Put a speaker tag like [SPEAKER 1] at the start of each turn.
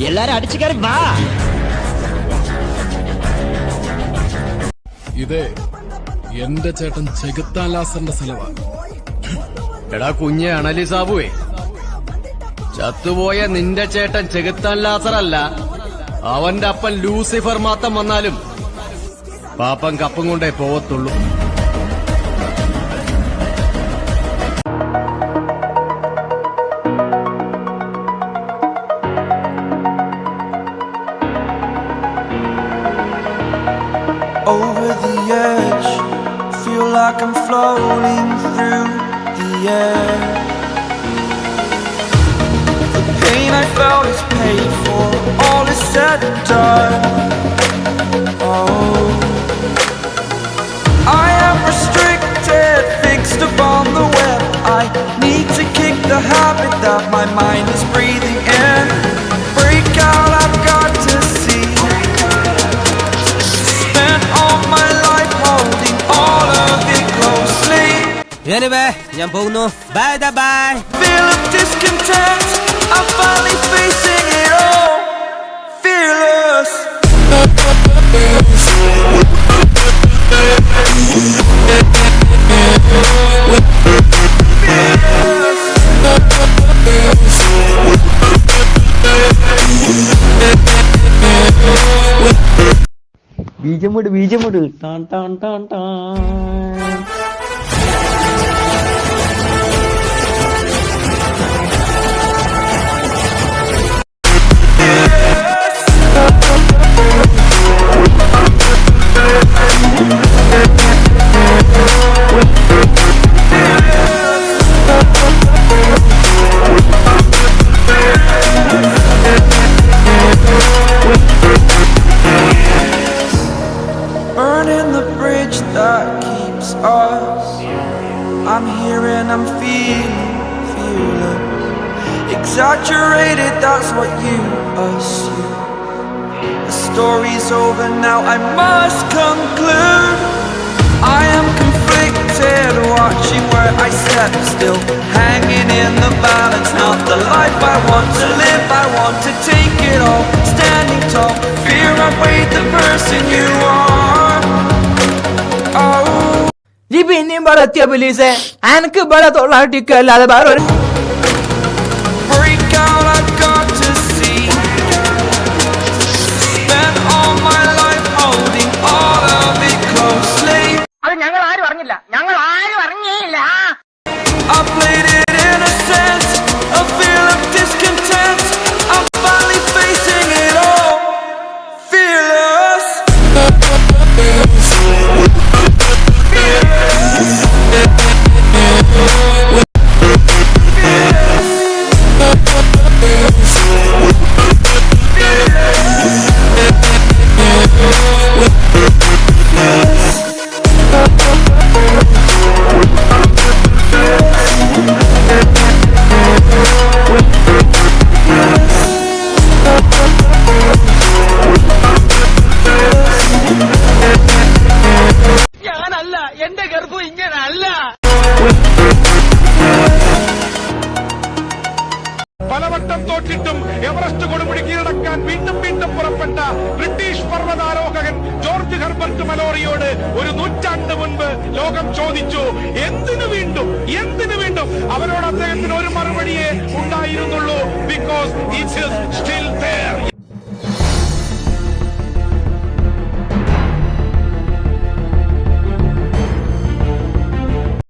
[SPEAKER 1] എല്ലാരും അടിച്ചു കയറി വാ.
[SPEAKER 2] ഇതേ എന്റെ ചേട്ടൻ ചെകുത്താൻ ലാസറിന്റെ സ്ഥലമാണ്.
[SPEAKER 3] എടാ കുഞ്ഞെ അണലി സാബുവേ, ചത്തുപോയ നിന്റെ ചേട്ടൻ ചെകുത്താൻ ലാസറല്ല, അവന്റെ അപ്പൻ ലൂസിഫർ മാത്രം വന്നാലും പാപ്പൻ കപ്പും കൊണ്ടേ പോവത്തുള്ളൂ.
[SPEAKER 4] Over the edge, feel like I'm floating through the air. The pain I felt is paid for, all is said and done. Oh, I am restricted, fixed upon the web. I need to kick the habit that my mind is breathing in. Break out, I've got to see.
[SPEAKER 1] ഞാൻ പോകുന്നു. Bye bye.
[SPEAKER 4] Feel of discontent, I'm finally facing it all. Fearless.
[SPEAKER 1] ബീജമുട് ടാൻ ടാൻ ടാൻ ടാൻ.
[SPEAKER 4] Burning the bridge that keeps us. I'm here and I'm feeling fearless. Exaggerated, that's what you assume. The story's over now, I must conclude. I am conflicted, watching where I step still, hanging in the balance. Not the life I want to live, I want to take it all. Standing tall, fear outweighed the person you are.
[SPEAKER 5] जी पिന്നെയും വളർത്തിയ പോലീസേ, എനിക്ക് ഇവിടെ തൊള്ളാട്ടിക്കല്ലാതെ വേറെ ഒരു
[SPEAKER 4] break out, I've got to see. Spent all my life holding all of it closely.
[SPEAKER 5] അത് ഞങ്ങൾ ആരും അറിഞ്ഞില്ല.
[SPEAKER 4] I played it innocent, a feel of discontent. I'm finally facing it all. Fearless.
[SPEAKER 5] ഞാനല്ല, എന്റെ ഗർഭം ഇങ്ങനല്ല.
[SPEAKER 2] പലവട്ടം തോറ്റിട്ടും എവറസ്റ്റ് കൊടുമുടി കീഴടക്കാൻ വീണ്ടും വീണ്ടും പുറപ്പെട്ട ബ്രിട്ടീഷ് പർവ്വതാരോഹകൻ ജോർജ് ഹെർബർട്ട് മലോറിയോട് ഒരു നൂറ്റാണ്ട് മുൻപ് ലോകം ചോദിച്ചു, എന്തിനു വീണ്ടും. അവരോട് അദ്ദേഹത്തിന് ഒരു മറുപടിയേ ഉണ്ടായിരുന്നുള്ളൂ. Because it is still